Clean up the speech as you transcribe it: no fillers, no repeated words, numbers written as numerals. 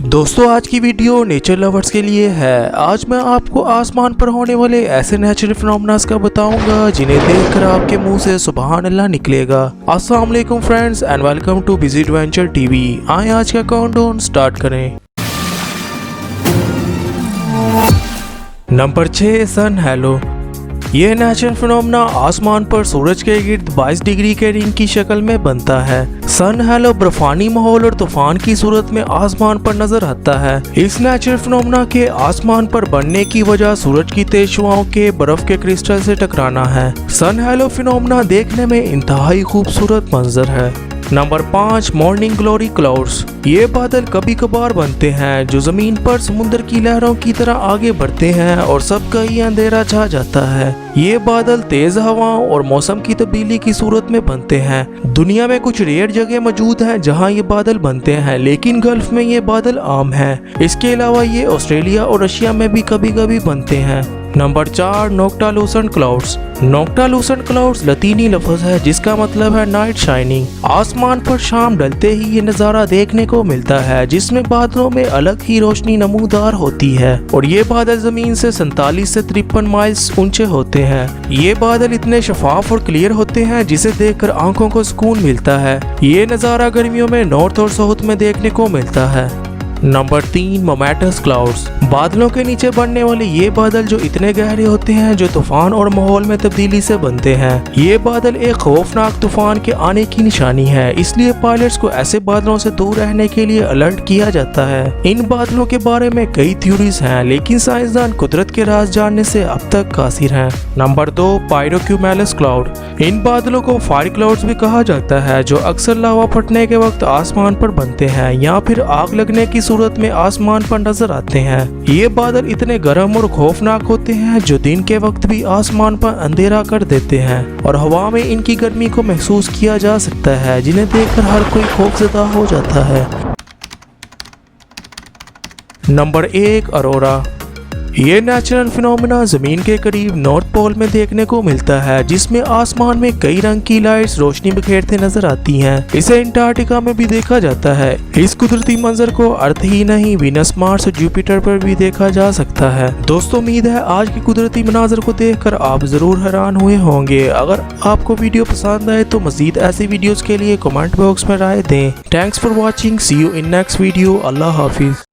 दोस्तों आज की वीडियो नेचर लवर्स के लिए है। आज मैं आपको आसमान पर होने वाले ऐसे नेचुरल फिनोमेना का बताऊंगा जिन्हें देखकर आपके मुंह से सुभान अल्लाह निकलेगा। अस्सलाम वालेकुम friends and welcome too busy adventure TV. आए आज का काउंटडाउन स्टार्ट करें। नंबर 6 सन हेलो। यह नेचुरल फिनोमेना आसमान पर सूरज के गिर्द 22 डिग्री के रिंग की शक्ल में बनता है। सन हेलो बर्फानी माहौल और तूफान की सूरत में आसमान पर नजर आता है। इस नेचुरल फिनोमेना के आसमान पर बनने की वजह सूरज की तेज शुआओं के बर्फ के क्रिस्टल से टकराना है। सन हेलो फिनोमेना देखने में इंतहाई खूबसूरत मंजर है। Number 5 morning glory clouds. ये बादल कभी कभार बनते हैं जो जमीन पर समुद्र की लहरों की तरह आगे बढ़ते हैं और सबका ही अंधेरा छा जाता है। ये बादल तेज हवाओं और मौसम की तब्दीली की सूरत में बनते हैं। दुनिया में कुछ रेयर जगह मौजूद हैं जहां ये बादल बनते हैं, लेकिन गल्फ में ये बादल आम हैं। इसके अलावा ये ऑस्ट्रेलिया और रशिया में भी कभी कभी बनते हैं। Number 4 noctilucent clouds. Noctilucent clouds लतीनी लफ्ज है जिसका मतलब है नाइट शाइनिंग। आसमान पर शाम ढलते ही ये नज़ारा देखने को मिलता है जिसमें बादलों में अलग ही रोशनी नमूदार होती है और ये बादल जमीन से 47 से 53 माइल्स ऊंचे होते हैं। ये बादल इतने शफाफ और क्लियर होते हैं जिसे देखकर आंखों को सुकून मिलता है। ये नज़ारा गर्मियों में नॉर्थ और साउथ में देखने को मिलता है। Number 3 mammatus clouds. बादलों के नीचे बनने वाले ये बादल जो इतने गहरे होते हैं जो तूफान और माहौल में तब्दीली से बनते हैं। ये बादल एक खौफनाक तूफान के आने की निशानी है, इसलिए पायलट्स को ऐसे बादलों से दूर रहने के लिए अलर्ट किया जाता है। इन बादलों के बारे में कई थ्योरीज हैं, लेकिन साइंसदान कुदरत के राज जानने से अब तक कासिर हैं। Number 2 पायरोक्यूमुलस cloud. इन बादलों को फायर क्लाउड्स भी कहा जाता है जो अक्सर लावा फटने के वक्त आसमान पर बनते हैं या फिर आग लगने की सूरत में आसमान पर नजर आते हैं। ये बादल इतने गर्म और खौफनाक होते हैं जो दिन के वक्त भी आसमान पर अंधेरा कर देते हैं और हवा में इनकी गर्मी को महसूस किया जा सकता है, जिन्हें देखकर हर कोई खौफजदा हो जाता है। नंबर 1 अरोरा। ये नेचुरल फिनोमेना जमीन के करीब नॉर्थ पोल में देखने को मिलता है जिसमें आसमान में कई रंग की लाइट्स रोशनी बिखेरते नजर आती हैं। इसे अंटार्कटिका में भी देखा जाता है। इस कुदरती मंजर को अर्थ ही नहीं वीनस, मार्स और जुपिटर पर भी देखा जा सकता है। दोस्तों उम्मीद है आज की कुदरती मनाजर को देखकर आप जरूर हैरान हुए होंगे। अगर आपको वीडियो पसंद आए तो मजीद ऐसी वीडियोस के लिए कमेंट बॉक्स में राय दें। Thanks for watching. See you in next video. अल्लाह हाफिज।